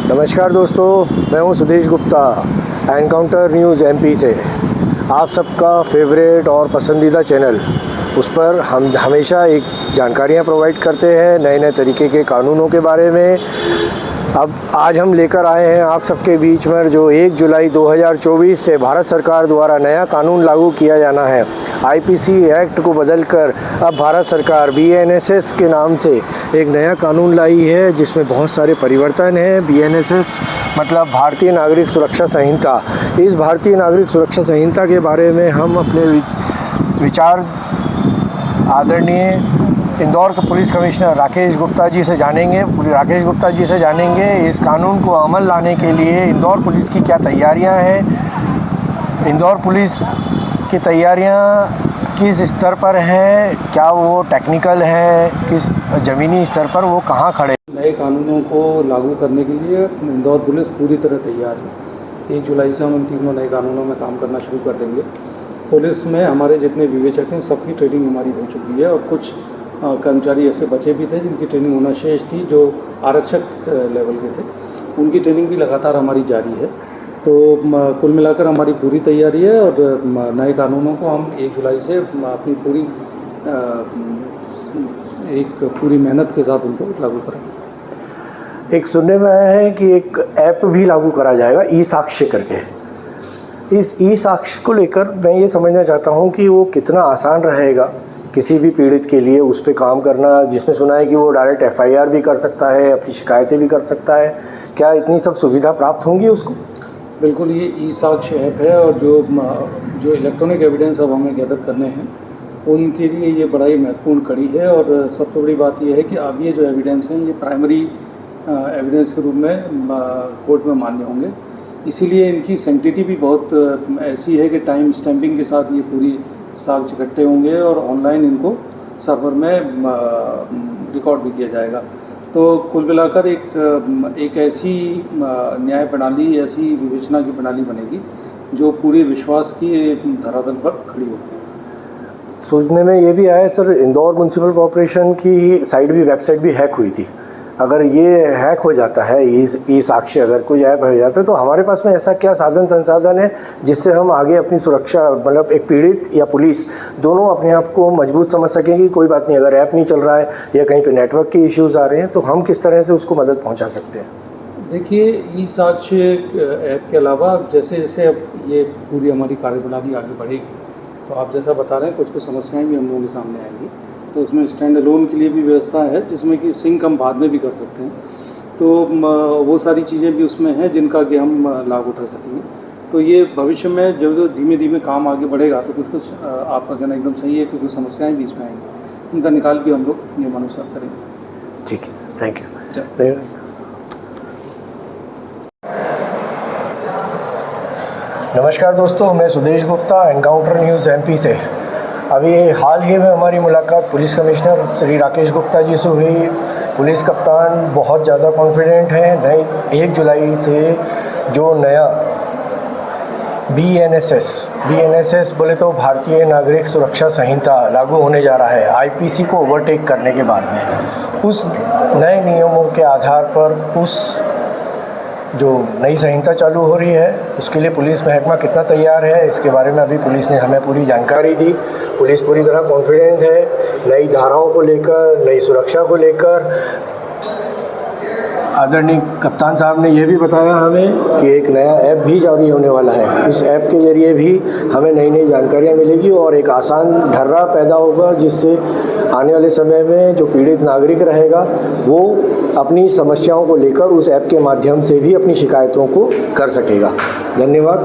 नमस्कार दोस्तों, मैं हूं Sudesh Gupta encounter news MP से। आप सबका फेवरेट और पसंदीदा चैनल, उस पर हम हमेशा एक जानकारियां प्रोवाइड करते हैं नए नए तरीके के कानूनों के बारे में। अब आज हम लेकर आए हैं आप सबके बीच में जो 1 जुलाई 2024 से भारत सरकार द्वारा नया कानून लागू किया जाना है। आईपीसी एक्ट को बदलकर अब भारत सरकार बीएनएसएस के नाम से एक नया कानून लाई है, जिसमें बहुत सारे परिवर्तन हैं। बीएनएसएस मतलब भारतीय नागरिक सुरक्षा संहिता। इस भारतीय नागरिक सुरक्षा संहिता के बारे में हम अपने विचार आदरणीय इंदौर के पुलिस कमिश्नर राकेश गुप्ता जी से जानेंगे। इस कानून को अमल लाने के लिए इंदौर पुलिस की क्या तैयारियां हैं, इंदौर पुलिस की तैयारियां किस स्तर पर हैं, क्या वो टेक्निकल हैं, किस ज़मीनी स्तर पर वो कहां खड़े। नए कानूनों को लागू करने के लिए इंदौर पुलिस पूरी तरह तैयार है। 1 जुलाई से हम इन तीनों नए कानूनों में काम करना शुरू कर देंगे। पुलिस में हमारे जितने विवेचक हैं सबकी ट्रेनिंग हमारी हो चुकी है और कुछ कर्मचारी ऐसे बचे भी थे जिनकी ट्रेनिंग होना शेष थी, जो आरक्षक लेवल के थे। उनकी ट्रेनिंग भी लगातार हमारी जारी है। तो कुल मिलाकर हमारी पूरी तैयारी है और नए कानूनों को हम 1 जुलाई से अपनी पूरी मेहनत के साथ उनको लागू करेंगे। एक सुनने में आया है कि एक ऐप भी लागू करा जाएगा, ई साक्ष्य करके। इस ई साक्ष्य को लेकर मैं ये समझना चाहता हूँ कि वो कितना आसान रहेगा किसी भी पीड़ित के लिए उस पर काम करना, जिसमें सुना है कि वो डायरेक्ट एफआईआर भी कर सकता है, अपनी शिकायतें भी कर सकता है। क्या इतनी सब सुविधा प्राप्त होंगी उसको? बिल्कुल, ये ई साक्ष्य ऐप है और जो इलेक्ट्रॉनिक एविडेंस अब हमें गैदर करने हैं उनके लिए ये बड़ा ही महत्वपूर्ण कड़ी है। और सबसे बड़ी बात ये है कि अब ये जो एविडेंस हैं ये प्राइमरी एविडेंस के रूप में कोर्ट में मान्य होंगे। इसीलिए इनकी सैंक्टिटी भी बहुत ऐसी है कि टाइम स्टैंपिंग के साथ ये पूरी साक्ष्य इकट्ठे होंगे और ऑनलाइन इनको सर्वर में रिकॉर्ड भी किया जाएगा। तो कुल मिलाकर एक ऐसी न्याय प्रणाली, ऐसी विवेचना की प्रणाली बनेगी जो पूरे विश्वास की धरातल पर खड़ी होगी। सोचने में ये भी आया सर, इंदौर म्युनिसिपल कॉर्पोरेशन की साइट भी, वेबसाइट भी हैक हुई थी। अगर ये हैक हो जाता है, ई साक्ष्य अगर कोई ऐप हो जाता है, तो हमारे पास में ऐसा क्या साधन संसाधन है जिससे हम आगे अपनी सुरक्षा, मतलब एक पीड़ित या पुलिस दोनों अपने आप को मजबूत समझ सकें कि कोई बात नहीं, अगर ऐप नहीं चल रहा है या कहीं पे नेटवर्क के इश्यूज़ आ रहे हैं तो हम किस तरह से उसको मदद पहुँचा सकते हैं? देखिए, ई साक्ष्य ऐप के अलावा जैसे जैसे अब ये पूरी हमारी कार्यप्रणाली आगे बढ़ेगी तो आप जैसा बता रहे हैं कुछ समस्याएं भी हम लोगों के सामने आएंगी। तो उसमें स्टैंड अलोन के लिए भी व्यवस्था है जिसमें कि सिंक हम बाद में भी कर सकते हैं। तो वो सारी चीज़ें भी उसमें हैं जिनका कि हम लाभ उठा सकेंगे। तो ये भविष्य में जब धीमे धीमे काम आगे बढ़ेगा तो कुछ आपका कहना एकदम सही है, क्योंकि समस्याएं भी इसमें आएंगी, उनका निकाल भी हम लोग नियमानुसार करेंगे। ठीक है सर, थैंक यू। नमस्कार दोस्तों, मैं Sudesh Gupta encounter news MP से। अभी हाल ही में हमारी मुलाकात पुलिस कमिश्नर श्री राकेश गुप्ता जी से हुई। पुलिस कप्तान बहुत ज़्यादा कॉन्फिडेंट हैं। 1 जुलाई से जो नया बीएनएसएस बोले तो भारतीय नागरिक सुरक्षा संहिता लागू होने जा रहा है, आईपीसी को ओवरटेक करने के बाद में। उस नए नियमों के आधार पर उस जो नई संहिता चालू हो रही है उसके लिए पुलिस महकमा कितना तैयार है, इसके बारे में अभी पुलिस ने हमें पूरी जानकारी दी। पुलिस पूरी तरह कॉन्फिडेंस है नई धाराओं को लेकर, नई सुरक्षा को लेकर। आदरणीय कप्तान साहब ने यह भी बताया हमें कि एक नया ऐप भी जारी होने वाला है। उस ऐप के ज़रिए भी हमें नई नई जानकारियाँ मिलेगी और एक आसान ढर्रा पैदा होगा, जिससे आने वाले समय में जो पीड़ित नागरिक रहेगा वो अपनी समस्याओं को लेकर उस ऐप के माध्यम से भी अपनी शिकायतों को कर सकेगा। धन्यवाद।